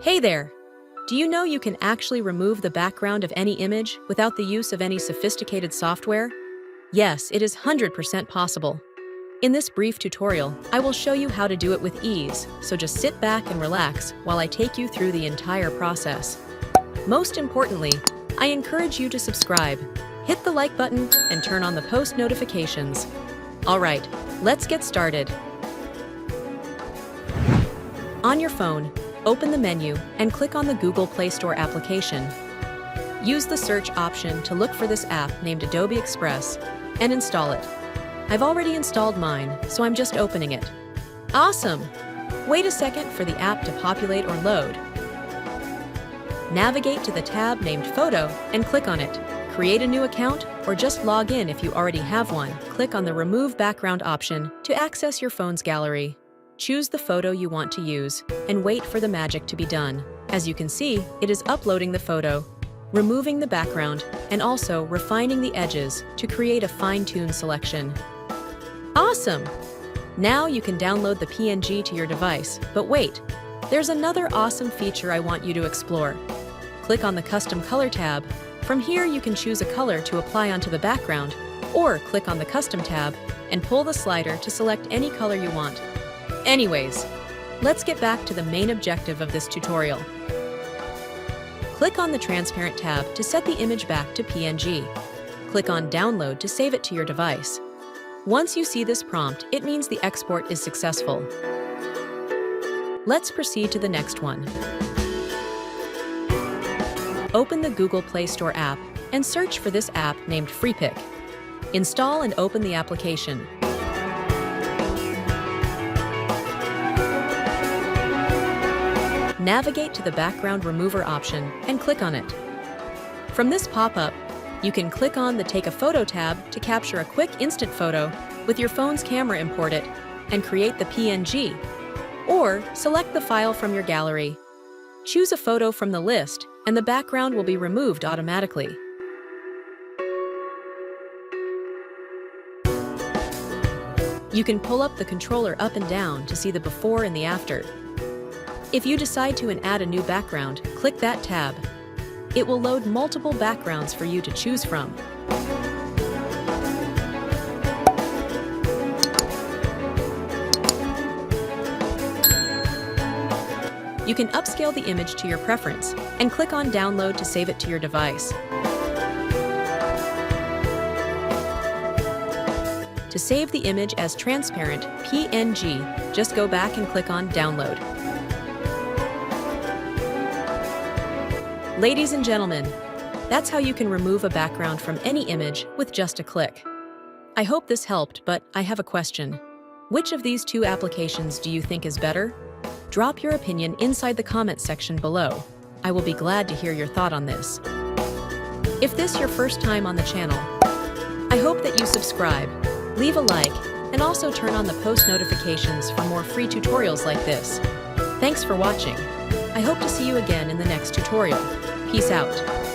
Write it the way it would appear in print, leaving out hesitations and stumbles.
Hey there! Do you know you can actually remove the background of any image without the use of any sophisticated software? Yes, it is 100% possible. In this brief tutorial, I will show you how to do it with ease, so just sit back and relax while I take you through the entire process. Most importantly, I encourage you to subscribe, hit the like button, and turn on the post notifications. Alright, let's get started. On your phone, open the menu and click on the Google Play Store application. Use the search option to look for this app named Adobe Express and install it. I've already installed mine, so I'm just opening it. Awesome! Wait a second for the app to populate or load. Navigate to the tab named Photo and click on it. Create a new account or just log in if you already have one. Click on the Remove Background option to access your phone's gallery. Choose the photo you want to use and wait for the magic to be done. As you can see, it is uploading the photo, removing the background, and also refining the edges to create a fine-tuned selection. Awesome! Now you can download the PNG to your device, but wait, there's another awesome feature I want you to explore. Click on the Custom Color tab. From here you can choose a color to apply onto the background, or click on the Custom tab and pull the slider to select any color you want. Anyways, let's get back to the main objective of this tutorial. Click on the Transparent tab to set the image back to PNG. Click on Download to save it to your device. Once you see this prompt, it means the export is successful. Let's proceed to the next one. Open the Google Play Store app and search for this app named FreePic. Install and open the application. Navigate to the Background Remover option and click on it. From this pop-up, you can click on the Take a Photo tab to capture a quick instant photo with your phone's camera imported and create the PNG, or select the file from your gallery. Choose a photo from the list and the background will be removed automatically. You can pull up the controller up and down to see the before and the after. If you decide to add a new background, click that tab. It will load multiple backgrounds for you to choose from. You can upscale the image to your preference and click on Download to save it to your device. To save the image as transparent PNG, just go back and click on Download. Ladies and gentlemen, that's how you can remove a background from any image with just a click. I hope this helped, but I have a question. Which of these two applications do you think is better? Drop your opinion inside the comment section below. I will be glad to hear your thought on this. If this is your first time on the channel, I hope that you subscribe, leave a like, and also turn on the post notifications for more free tutorials like this. Thanks for watching. I hope to see you again in the next tutorial. Peace out.